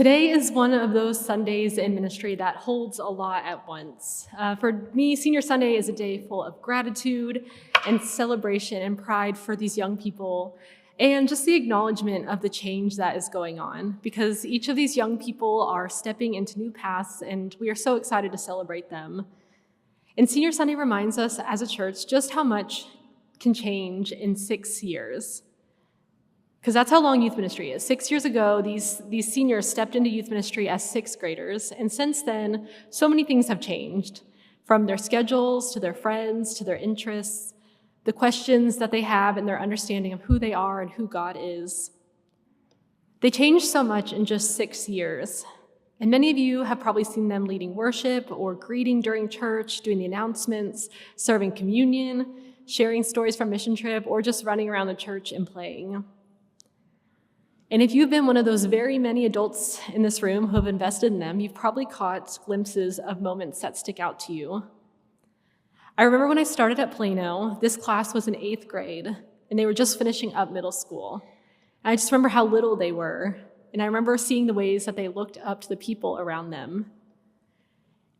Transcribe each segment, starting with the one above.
Today is one of those Sundays in ministry that holds a lot at once. For me, Senior Sunday is a day full of gratitude and celebration and pride for these young people, and just the acknowledgement of the change that is going on, because each of these young people are stepping into new paths, and we are so excited to celebrate them. And Senior Sunday reminds us as a church just how much can change in 6 years. Because that's how long youth ministry is. 6 years ago, these seniors stepped into youth ministry as sixth graders, and since then, so many things have changed, from their schedules to their friends to their interests, the questions that they have and their understanding of who they are and who God is. They changed so much in just 6 years, and many of you have probably seen them leading worship or greeting during church, doing the announcements, serving communion, sharing stories from mission trip, or just running around the church and playing. And if you've been one of those very many adults in this room who have invested in them, you've probably caught glimpses of moments that stick out to you. I remember when I started at Plano, this class was in 8th grade, and they were just finishing up middle school. And I just remember how little they were, and I remember seeing the ways that they looked up to the people around them.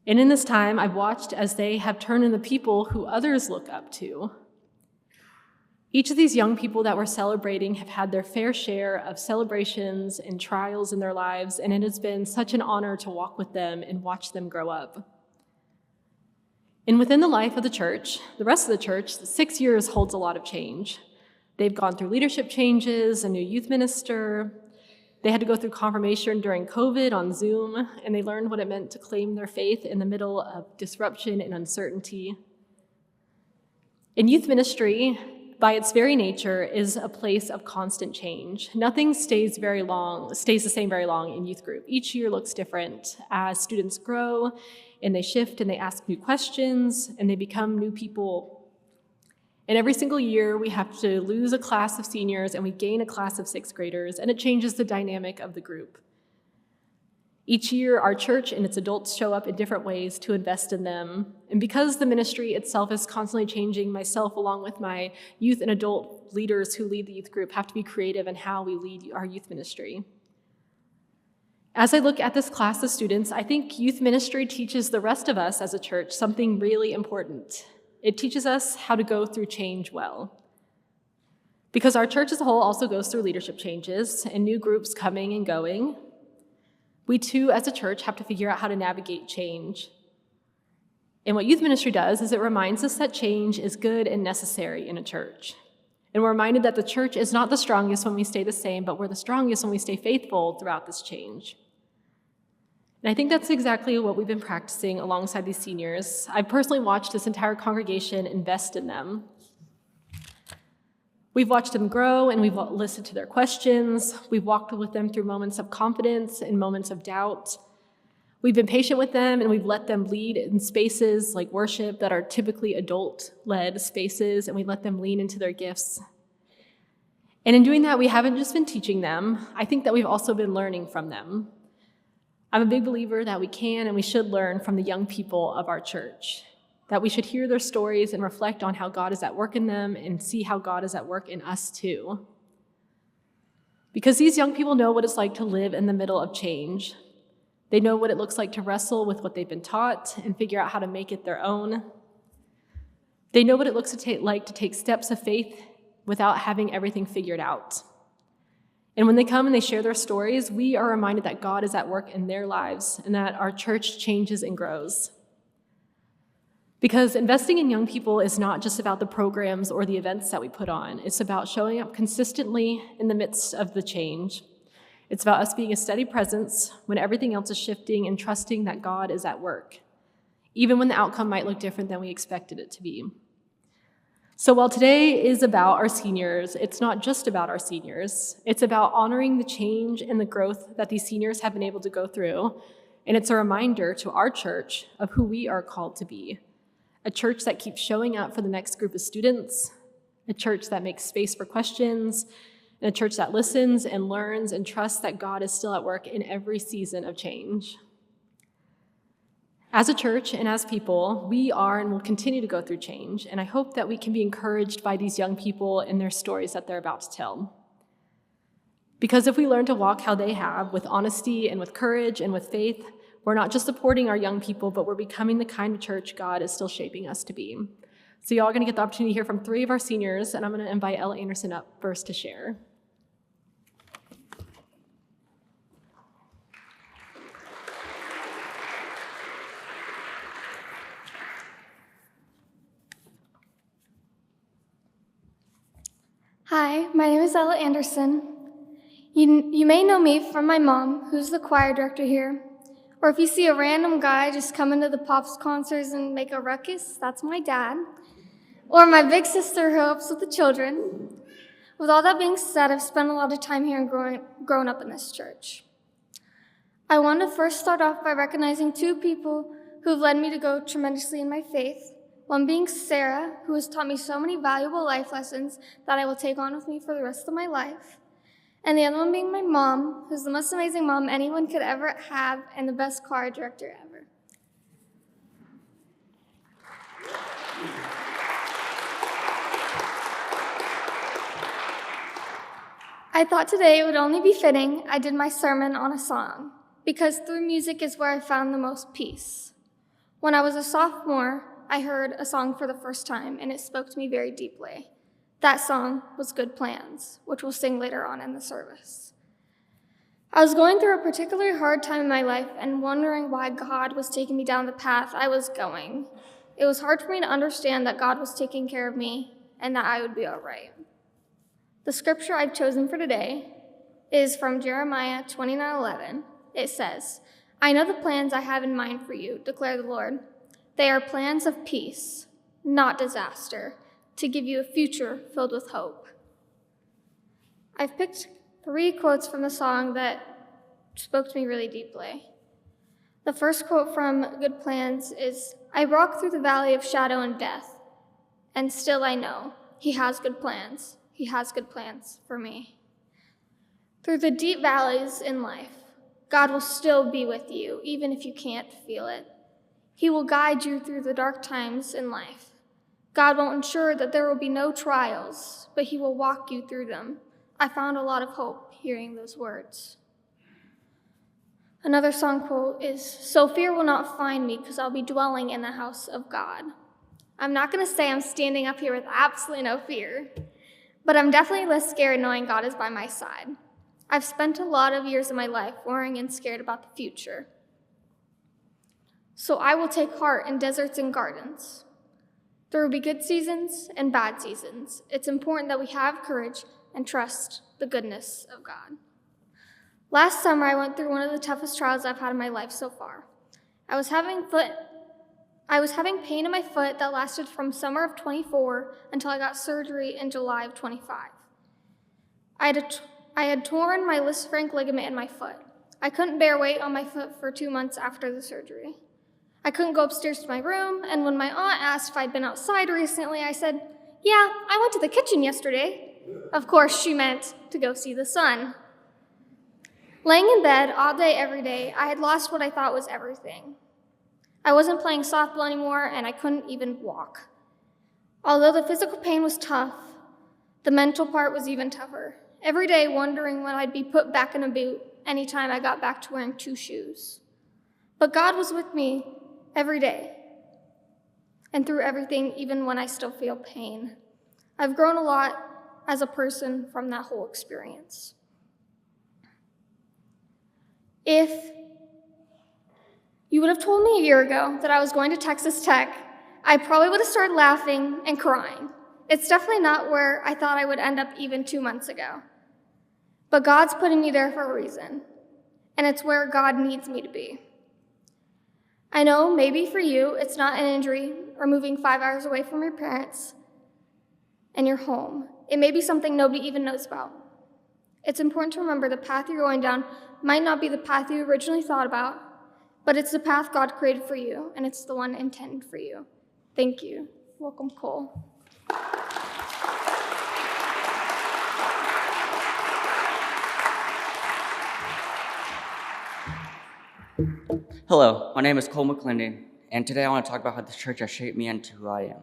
And in this time, I've watched as they have turned into people who others look up to. Each of these young people that we're celebrating have had their fair share of celebrations and trials in their lives, and it has been such an honor to walk with them and watch them grow up. And within the life of the church, the rest of the church, 6 years holds a lot of change. They've gone through leadership changes, a new youth minister. They had to go through confirmation during COVID on Zoom, and they learned what it meant to claim their faith in the middle of disruption and uncertainty. In youth ministry, by its very nature, is a place of constant change. Nothing stays the same very long in youth group. Each year looks different as students grow and they shift and they ask new questions and they become new people. And every single year we have to lose a class of seniors and we gain a class of 6th graders, and it changes the dynamic of the group. Each year, our church and its adults show up in different ways to invest in them. And because the ministry itself is constantly changing, myself, along with my youth and adult leaders who lead the youth group, have to be creative in how we lead our youth ministry. As I look at this class of students, I think youth ministry teaches the rest of us as a church something really important. It teaches us how to go through change well. Because our church as a whole also goes through leadership changes and new groups coming and going. We too, as a church, have to figure out how to navigate change. And what youth ministry does is it reminds us that change is good and necessary in a church. And we're reminded that the church is not the strongest when we stay the same, but we're the strongest when we stay faithful throughout this change. And I think that's exactly what we've been practicing alongside these seniors. I've personally watched this entire congregation invest in them. We've watched them grow, and we've listened to their questions. We've walked with them through moments of confidence and moments of doubt. We've been patient with them, and we've let them lead in spaces like worship that are typically adult-led spaces, and we let them lean into their gifts. And in doing that, we haven't just been teaching them. I think that we've also been learning from them. I'm a big believer that we can and we should learn from the young people of our church, that we should hear their stories and reflect on how God is at work in them and see how God is at work in us too. Because these young people know what it's like to live in the middle of change. They know what it looks like to wrestle with what they've been taught and figure out how to make it their own. They know what it looks like to take steps of faith without having everything figured out. And when they come and they share their stories, we are reminded that God is at work in their lives and that our church changes and grows. Because investing in young people is not just about the programs or the events that we put on. It's about showing up consistently in the midst of the change. It's about us being a steady presence when everything else is shifting and trusting that God is at work, even when the outcome might look different than we expected it to be. So while today is about our seniors, it's not just about our seniors. It's about honoring the change and the growth that these seniors have been able to go through. And it's a reminder to our church of who we are called to be. A church that keeps showing up for the next group of students, a church that makes space for questions, and a church that listens and learns and trusts that God is still at work in every season of change. As a church and as people, we are and will continue to go through change, and I hope that we can be encouraged by these young people and their stories that they're about to tell. Because if we learn to walk how they have, with honesty and with courage and with faith, we're not just supporting our young people, but we're becoming the kind of church God is still shaping us to be. So y'all are going to get the opportunity to hear from 3 of our seniors, and I'm going to invite Ella Anderson up first to share. Hi, my name is Ella Anderson. You may know me from my mom, who's the choir director here, or if you see a random guy just come into the Pops concerts and make a ruckus, that's my dad, or my big sister who helps with the children. With all that being said, I've spent a lot of time here and grown up in this church. I want to first start off by recognizing 2 people who have led me to grow tremendously in my faith. One being Sarah, who has taught me so many valuable life lessons that I will take on with me for the rest of my life. And the other one being my mom, who's the most amazing mom anyone could ever have and the best choir director ever. I thought today it would only be fitting I did my sermon on a song, because through music is where I found the most peace. When I was a sophomore, I heard a song for the first time, and it spoke to me very deeply. That song was Good Plans, which we'll sing later on in the service. I was going through a particularly hard time in my life and wondering why God was taking me down the path I was going. It was hard for me to understand that God was taking care of me and that I would be all right. The scripture I've chosen for today is from Jeremiah 29:11. It says, "I know the plans I have in mind for you, declare the Lord. They are plans of peace, not disaster, to give you a future filled with hope." I've picked 3 quotes from the song that spoke to me really deeply. The first quote from Good Plans is, "I walk through the valley of shadow and death, and still I know He has good plans. He has good plans for me." Through the deep valleys in life, God will still be with you, even if you can't feel it. He will guide you through the dark times in life. God won't ensure that there will be no trials, but He will walk you through them. I found a lot of hope hearing those words. Another song quote is, "So fear will not find me, because I'll be dwelling in the house of God." I'm not going to say I'm standing up here with absolutely no fear, but I'm definitely less scared knowing God is by my side. I've spent a lot of years of my life worrying and scared about the future. So I will take heart in deserts and gardens. There will be good seasons and bad seasons. It's important that we have courage and trust the goodness of God. Last summer, I went through one of the toughest trials I've had in my life so far. I was having pain in my foot that lasted from summer of 24 until I got surgery in July of 25. I had torn my Lisfranc ligament in my foot. I couldn't bear weight on my foot for 2 months after the surgery. I couldn't go upstairs to my room, and when my aunt asked if I'd been outside recently, I said, "Yeah, I went to the kitchen yesterday." Of course, she meant to go see the sun. Laying in bed all day, every day, I had lost what I thought was everything. I wasn't playing softball anymore, and I couldn't even walk. Although the physical pain was tough, the mental part was even tougher. Every day wondering when I'd be put back in a boot anytime I got back to wearing 2 shoes. But God was with me every day and through everything, even when I still feel pain. I've grown a lot as a person from that whole experience. If you would have told me a year ago that I was going to Texas Tech, I probably would have started laughing and crying. It's definitely not where I thought I would end up even 2 months ago. But God's putting me there for a reason, and it's where God needs me to be. I know maybe for you, it's not an injury or moving 5 hours away from your parents and your home. It may be something nobody even knows about. It's important to remember the path you're going down might not be the path you originally thought about, but it's the path God created for you, and it's the one intended for you. Thank you. Welcome, Cole. Hello, my name is Cole McClendon, and today I want to talk about how this church has shaped me into who I am.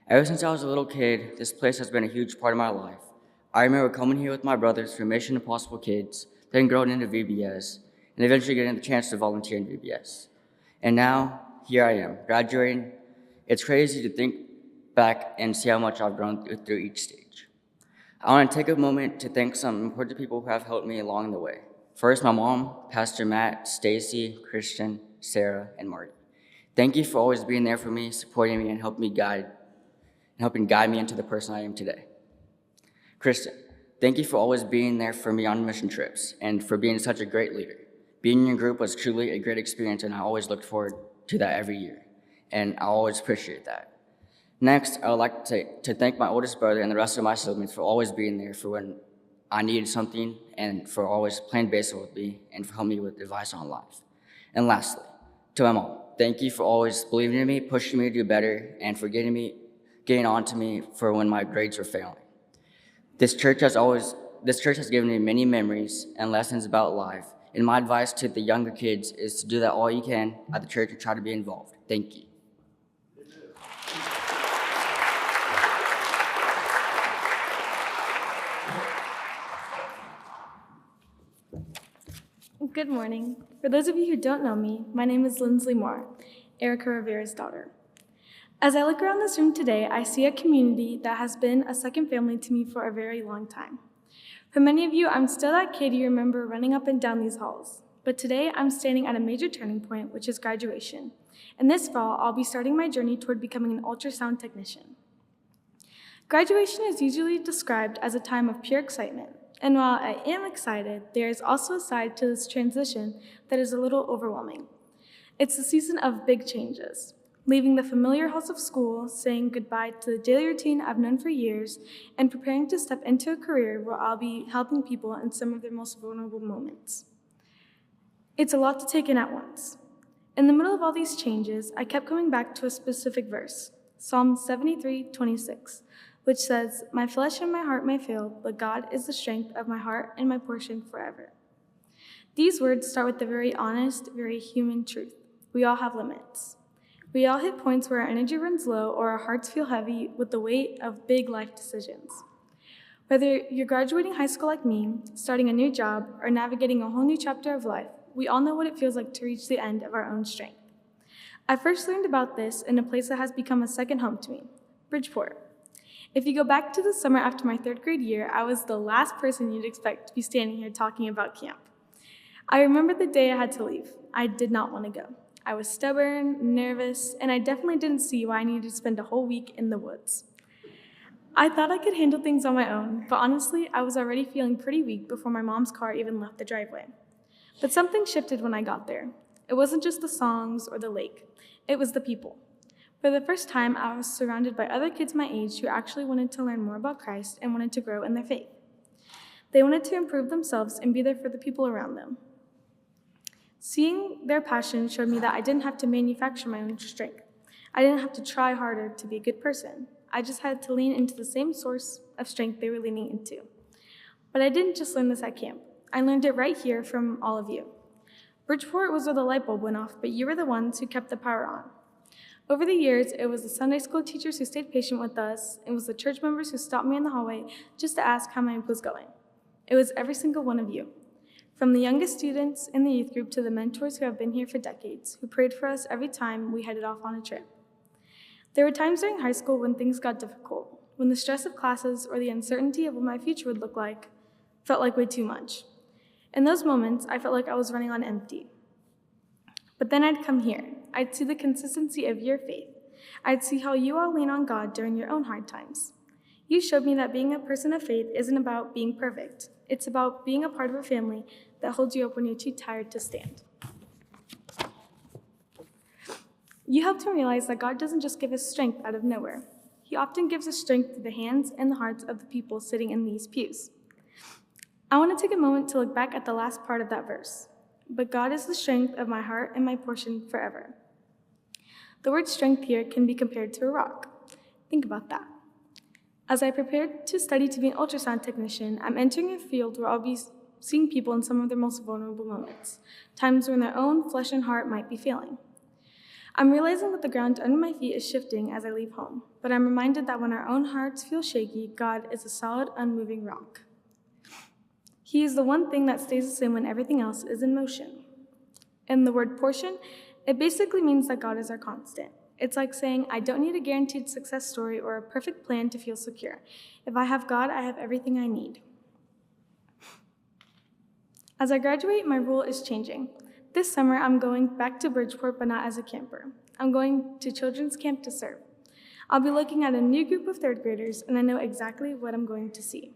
Ever since I was a little kid, this place has been a huge part of my life, I remember coming here with my brothers for Mission Impossible Kids, then growing into VBS, and eventually getting the chance to volunteer in VBS. And now, here I am, graduating. It's crazy to think back and see how much I've grown through each stage. I want to take a moment to thank some important people who have helped me along the way. First, my mom, Pastor Matt, Stacy, Christian, Sarah, and Marty. Thank you for always being there for me, supporting me, and helping guide me into the person I am today. Kristen, thank you for always being there for me on mission trips and for being such a great leader. Being in your group was truly a great experience, and I always looked forward to that every year, and I always appreciate that. Next, I would like to thank my oldest brother and the rest of my siblings for always being there for when I needed something and for always playing baseball with me and for helping me with advice on life. And lastly, to my mom, thank you for always believing in me, pushing me to do better, and for getting on to me for when my grades were failing. This church has given me many memories and lessons about life, and my advice to the younger kids is to do that all you can at the church and try to be involved. Thank you. Good morning. For those of you who don't know me, my name is Lindsley Mora, Erica Rivera's daughter. As I look around this room today, I see a community that has been a second family to me for a very long time. For many of you, I'm still that kid you remember running up and down these halls. But today, I'm standing at a major turning point, which is graduation. And this fall, I'll be starting my journey toward becoming an ultrasound technician. Graduation is usually described as a time of pure excitement. And while I am excited, there is also a side to this transition that is a little overwhelming. It's the season of big changes, leaving the familiar halls of school, saying goodbye to the daily routine I've known for years, and preparing to step into a career where I'll be helping people in some of their most vulnerable moments. It's a lot to take in at once. In the middle of all these changes, I kept coming back to a specific verse, Psalm 73:26. Which says, "My flesh and my heart may fail, but God is the strength of my heart and my portion forever." These words start with the very honest, very human truth. We all have limits. We all hit points where our energy runs low or our hearts feel heavy with the weight of big life decisions. Whether you're graduating high school like me, starting a new job, or navigating a whole new chapter of life, we all know what it feels like to reach the end of our own strength. I first learned about this in a place that has become a second home to me, Bridgeport. If you go back to the summer after my third grade year, I was the last person you'd expect to be standing here talking about camp. I remember the day I had to leave. I did not want to go. I was stubborn, nervous, and I definitely didn't see why I needed to spend a whole week in the woods. I thought I could handle things on my own, but honestly, I was already feeling pretty weak before my mom's car even left the driveway. But something shifted when I got there. It wasn't just the songs or the lake. It was the people. For the first time, I was surrounded by other kids my age who actually wanted to learn more about Christ and wanted to grow in their faith. They wanted to improve themselves and be there for the people around them. Seeing their passion showed me that I didn't have to manufacture my own strength. I didn't have to try harder to be a good person. I just had to lean into the same source of strength they were leaning into. But I didn't just learn this at camp. I learned it right here from all of you. Bridgeport was where the light bulb went off, but you were the ones who kept the power on. Over the years, it was the Sunday school teachers who stayed patient with us. It was the church members who stopped me in the hallway just to ask how my week was going. It was every single one of you. From the youngest students in the youth group to the mentors who have been here for decades, who prayed for us every time we headed off on a trip. There were times during high school when things got difficult, when the stress of classes or the uncertainty of what my future would look like felt like way too much. In those moments, I felt like I was running on empty. But then I'd come here. I'd see the consistency of your faith. I'd see how you all lean on God during your own hard times. You showed me that being a person of faith isn't about being perfect. It's about being a part of a family that holds you up when you're too tired to stand. You helped me realize that God doesn't just give us strength out of nowhere. He often gives us strength through the hands and the hearts of the people sitting in these pews. I want to take a moment to look back at the last part of that verse. But God is the strength of my heart and my portion forever. The word strength here can be compared to a rock. Think about that. As I prepared to study to be an ultrasound technician, I'm entering a field where I'll be seeing people in some of their most vulnerable moments, times when their own flesh and heart might be failing. I'm realizing that the ground under my feet is shifting as I leave home, but I'm reminded that when our own hearts feel shaky, God is a solid, unmoving rock. He is the one thing that stays the same when everything else is in motion. And the word portion, it basically means that God is our constant. It's like saying, I don't need a guaranteed success story or a perfect plan to feel secure. If I have God, I have everything I need. As I graduate, my role is changing. This summer, I'm going back to Bridgeport, but not as a camper. I'm going to children's camp to serve. I'll be looking at a new group of third graders, and I know exactly what I'm going to see.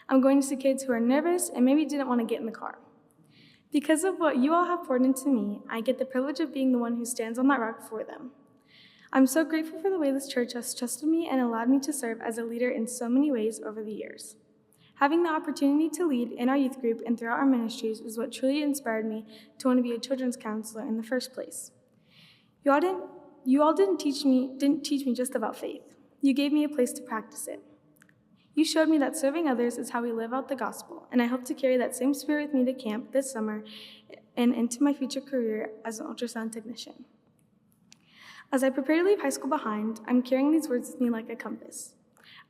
I'm going to see kids who are nervous and maybe didn't want to get in the car. Because of what you all have poured into me, I get the privilege of being the one who stands on that rock for them. I'm so grateful for the way this church has trusted me and allowed me to serve as a leader in so many ways over the years. Having the opportunity to lead in our youth group and throughout our ministries is what truly inspired me to want to be a children's counselor in the first place. You all didn't teach me just about faith. You gave me a place to practice it. You showed me that serving others is how we live out the gospel, and I hope to carry that same spirit with me to camp this summer and into my future career as an ultrasound technician. As I prepare to leave high school behind, I'm carrying these words with me like a compass.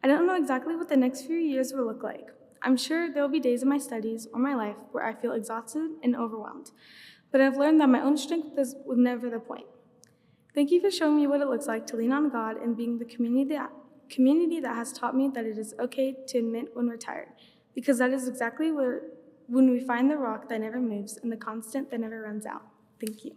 I don't know exactly what the next few years will look like. I'm sure there will be days in my studies or my life where I feel exhausted and overwhelmed, but I've learned that my own strength was never the point. Thank you for showing me what it looks like to lean on God and being the community that has taught me that it is okay to admit when we're tired, because that is exactly when we find the rock that never moves and the constant that never runs out. Thank you.